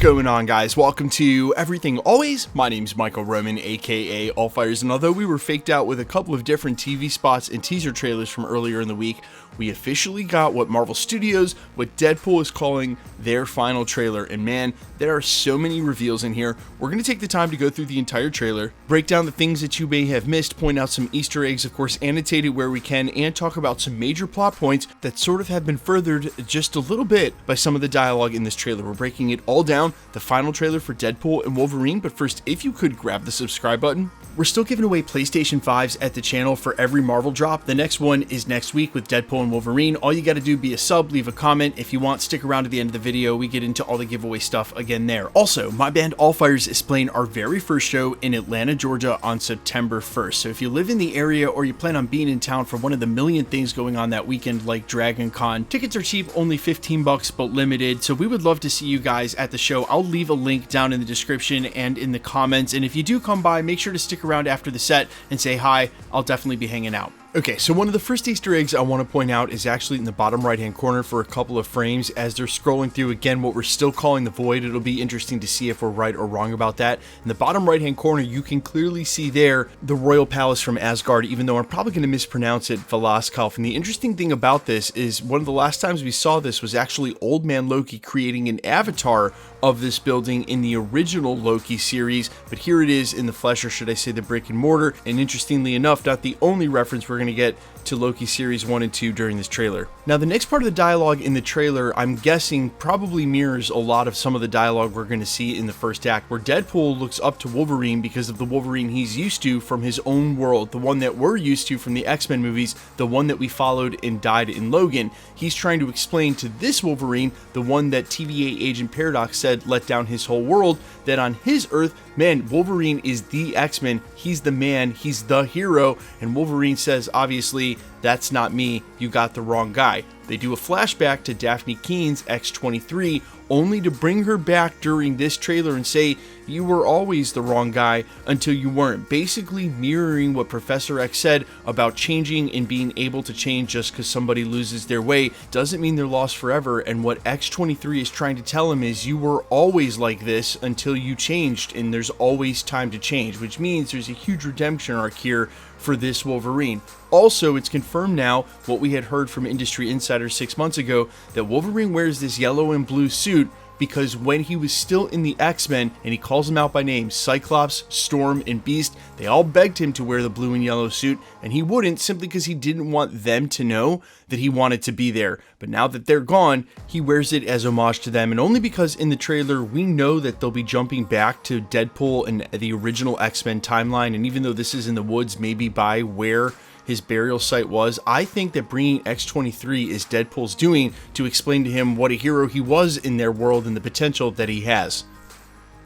going on, guys? Welcome to Everything Always. My name's Michael Roman, aka Allfires, and although we were faked out with a couple of different TV spots and teaser trailers from earlier in the week, we officially got what Marvel Studios, what Deadpool is calling their final trailer, and man, there are so many reveals in here. We're going to take the time to go through the entire trailer, break down the things that you may have missed, point out some Easter eggs, of course, annotate it where we can, and talk about some major plot points that sort of have been furthered just a little bit by some of the dialogue in this trailer. We're breaking it all down, the final trailer for Deadpool and Wolverine, but first, if you could grab the subscribe button. We're still giving away PlayStation 5s at the channel for every Marvel drop. The next one is next week with Deadpool and Wolverine. All you got to do, be a sub, leave a comment. If you want, stick around to the end of the video. We get into all the giveaway stuff again there. Also, my band Allfires is playing our very first show in Atlanta, Georgia on September 1st. So if you live in the area or you plan on being in town for one of the million things going on that weekend like Dragon Con, tickets are cheap, only 15 bucks, but limited. So we would love to see you guys at the show. I'll leave a link down in the description and in the comments. And if you do come by, make sure to stick around after the set and say hi. I'll definitely be hanging out. Okay, so one of the first Easter eggs I want to point out is actually in the bottom right hand corner for a couple of frames as they're scrolling through, again, what we're still calling the Void. It'll be interesting to see if we're right or wrong about that. In the bottom right hand corner, you can clearly see there the Royal Palace from Asgard, even though I'm probably going to mispronounce it, Valaskov. And the interesting thing about this is one of the last times we saw this was actually Old Man Loki creating an avatar of this building in the original Loki series, but here it is in the flesh, or should I say the brick and mortar. And interestingly enough, not the only reference we're going to get to Loki series 1 and 2 during this trailer. Now, the next part of the dialogue in the trailer, I'm guessing probably mirrors a lot of some of the dialogue we're going to see in the first act, where Deadpool looks up to Wolverine because of the Wolverine he's used to from his own world, the one that we're used to from the X-Men movies, the one that we followed and died in Logan. He's trying to explain to this Wolverine, the one that TVA agent Paradox said let down his whole world, that on his Earth, man, Wolverine is the X-Men, he's the man, he's the hero, and Wolverine says, obviously, that's not me, you got the wrong guy. They do a flashback to Dafne Keen's X-23, only to bring her back during this trailer and say, you were always the wrong guy until you weren't. Basically mirroring what Professor X said about changing and being able to change just because somebody loses their way doesn't mean they're lost forever. And what X-23 is trying to tell him is you were always like this until you changed, and there's always time to change, which means there's a huge redemption arc here for this Wolverine. Also, it's confirmed now what we had heard from industry insiders 6 months ago, that Wolverine wears this yellow and blue suit because when he was still in the X-Men, and he calls them out by name, Cyclops, Storm, and Beast, they all begged him to wear the blue and yellow suit, and he wouldn't, simply because he didn't want them to know that he wanted to be there. But now that they're gone, he wears it as homage to them, and only because in the trailer we know that they'll be jumping back to Deadpool and the original X-Men timeline, and even though this is in the woods, maybe by where his burial site was, I think that bringing X-23 is Deadpool's doing to explain to him what a hero he was in their world and the potential that he has.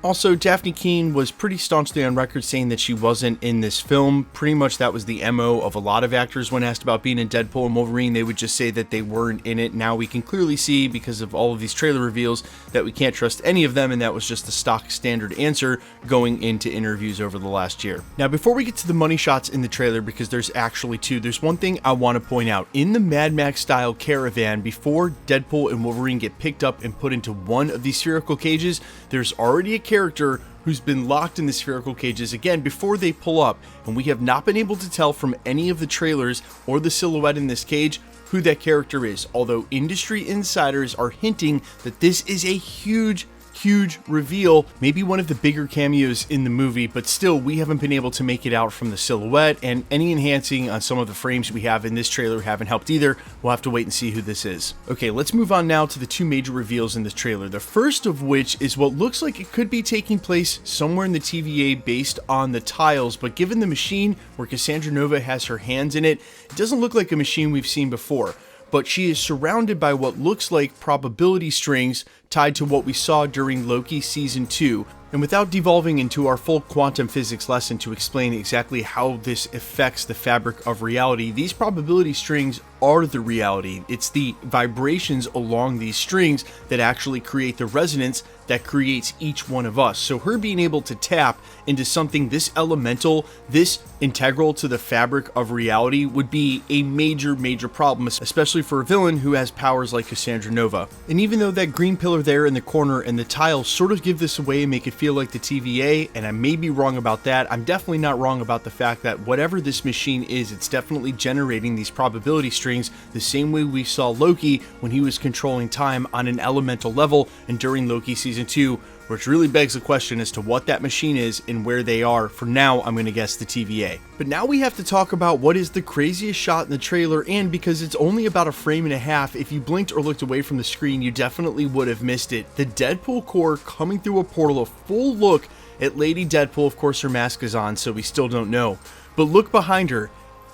Also, Dafne Keen was pretty staunchly on record saying that she wasn't in this film. Pretty much that was the MO of a lot of actors when asked about being in Deadpool and Wolverine. They would just say that they weren't in it. Now we can clearly see, because of all of these trailer reveals, that we can't trust any of them, and that was just the stock standard answer going into interviews over the last year. Now, before we get to the money shots in the trailer, because there's actually two, there's one thing I want to point out. In the Mad Max style caravan, before Deadpool and Wolverine get picked up and put into one of these spherical cages, there's already a character who's been locked in the spherical cages again before they pull up, and we have not been able to tell from any of the trailers or the silhouette in this cage who that character is, although industry insiders are hinting that this is a huge reveal, maybe one of the bigger cameos in the movie, but still we haven't been able to make it out from the silhouette, and any enhancing on some of the frames we have in this trailer haven't helped either. We'll have to wait and see who this is. Okay, let's move on now to the two major reveals in this trailer, the first of which is what looks like it could be taking place somewhere in the TVA based on the tiles, but given the machine where Cassandra Nova has her hands in it, it doesn't look like a machine we've seen before. But she is surrounded by what looks like probability strings tied to what we saw during Loki Season 2. And without devolving into our full quantum physics lesson to explain exactly how this affects the fabric of reality, these probability strings are the reality. It's the vibrations along these strings that actually create the resonance that creates each one of us. So her being able to tap into something this elemental, this integral to the fabric of reality would be a major problem, especially for a villain who has powers like Cassandra Nova. And even though that green pillar there in the corner and the tiles sort of give this away and make it feel like the TVA, and I may be wrong about that, I'm definitely not wrong about the fact that whatever this machine is, it's definitely generating these probability strings the same way we saw Loki when he was controlling time on an elemental level and during Loki season 2, which really begs the question as to what that machine is and where they are. For now, I'm going to guess the TVA. But now we have to talk about what is the craziest shot in the trailer, and because it's only about a frame and a half, if you blinked or looked away from the screen, you definitely would have missed it. The Deadpool Corps coming through a portal, a full look at Lady Deadpool. Of course, her mask is on, so we still don't know. But look behind her.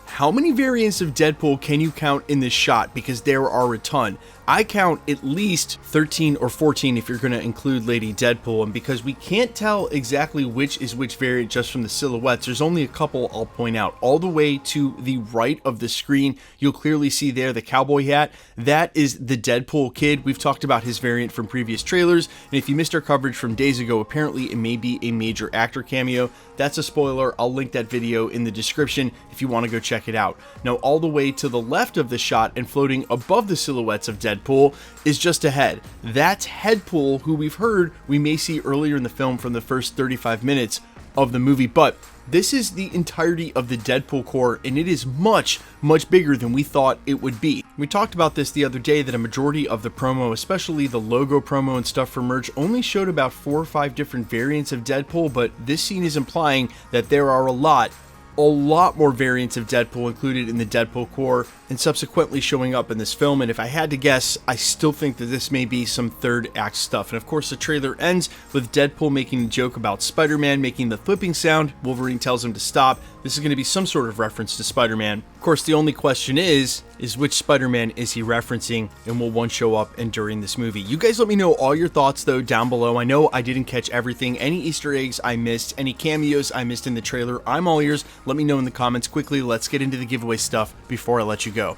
How many variants of Deadpool can you count in this shot? Because there are a ton. I count at least 13 or 14 if you're going to include Lady Deadpool, and because we can't tell exactly which is which variant just from the silhouettes, there's only a couple I'll point out. All the way to the right of the screen, you'll clearly see there the cowboy hat. That is the Deadpool kid. We've talked about his variant from previous trailers, and if you missed our coverage from days ago, apparently it may be a major actor cameo. That's a spoiler. I'll link that video in the description if you want to go check it out. Now, all the way to the left of the shot and floating above the silhouettes of Deadpool is just ahead. That's Headpool, who we've heard we may see earlier in the film from the first 35 minutes of the movie, but this is the entirety of the Deadpool Corps, and it is much bigger than we thought it would be. We talked about this the other day, that a majority of the promo, especially the logo promo and stuff for merch, only showed about 4 or 5 different variants of Deadpool, but this scene is implying that there are a lot more variants of Deadpool included in the Deadpool Corps and subsequently showing up in this film. And if I had to guess, I still think that this may be some third act stuff. And of course, the trailer ends with Deadpool making a joke about Spider-Man making the flipping sound. Wolverine tells him to stop. This is going to be some sort of reference to Spider-Man. Of course, the only question is which Spider-Man is he referencing, and will one show up and during this movie? You guys let me know all your thoughts though down below. I know I didn't catch everything. Any Easter eggs I missed, any cameos I missed in the trailer, I'm all ears. Let me know in the comments quickly. Let's get into the giveaway stuff before I let you go.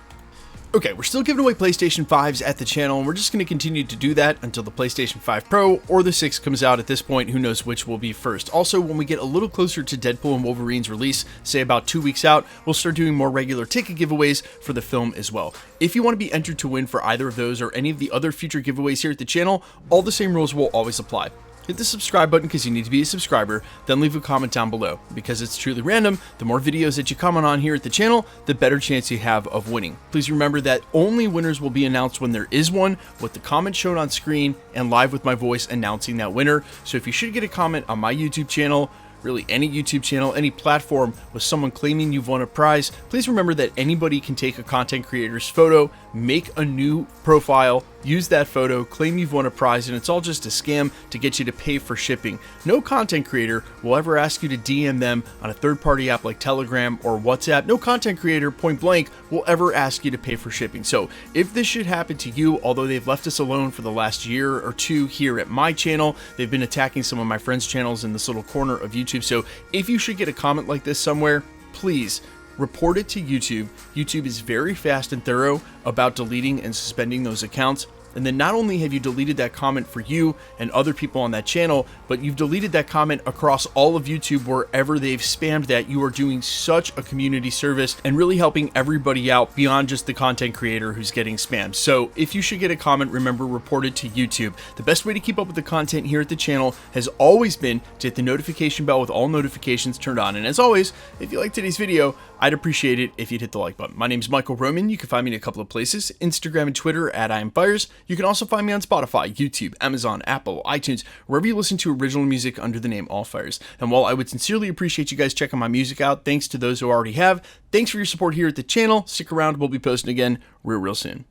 Okay, we're still giving away PlayStation 5s at the channel, and we're just going to continue to do that until the PlayStation 5 Pro or the 6 comes out. At this point, who knows which will be first. Also, when we get a little closer to Deadpool and Wolverine's release, say about 2 weeks out, we'll start doing more regular ticket giveaways for the film as well. If you want to be entered to win for either of those or any of the other future giveaways here at the channel, all the same rules will always apply. Hit the subscribe button because you need to be a subscriber, then leave a comment down below. Because it's truly random, the more videos that you comment on here at the channel, the better chance you have of winning. Please remember that only winners will be announced when there is one, with the comment shown on screen and live with my voice announcing that winner. So if you should get a comment on my YouTube channel, really any YouTube channel, any platform with someone claiming you've won a prize, please remember that anybody can take a content creator's photo, make a new profile, use that photo, claim you've won a prize, and it's all just a scam to get you to pay for shipping. No content creator will ever ask you to DM them on a third-party app like Telegram or WhatsApp. No content creator, point blank, will ever ask you to pay for shipping. So if this should happen to you, although they've left us alone for the last year or two here at my channel, they've been attacking some of my friends' channels in this little corner of YouTube. So if you should get a comment like this somewhere, please report it to YouTube. YouTube is very fast and thorough about deleting and suspending those accounts. And then not only have you deleted that comment for you and other people on that channel, but you've deleted that comment across all of YouTube wherever they've spammed that. You are doing such a community service and really helping everybody out beyond just the content creator who's getting spammed. So if you should get a comment, remember, report it to YouTube. The best way to keep up with the content here at the channel has always been to hit the notification bell with all notifications turned on. And as always, if you liked today's video, I'd appreciate it if you'd hit the like button. My name is Michael Roman. You can find me in a couple of places, Instagram and Twitter at IamFires. You can also find me on Spotify, YouTube, Amazon, Apple, iTunes, wherever you listen to original music under the name All Fires. And while I would sincerely appreciate you guys checking my music out, thanks to those who already have, thanks for your support here at the channel. Stick around, we'll be posting again real soon.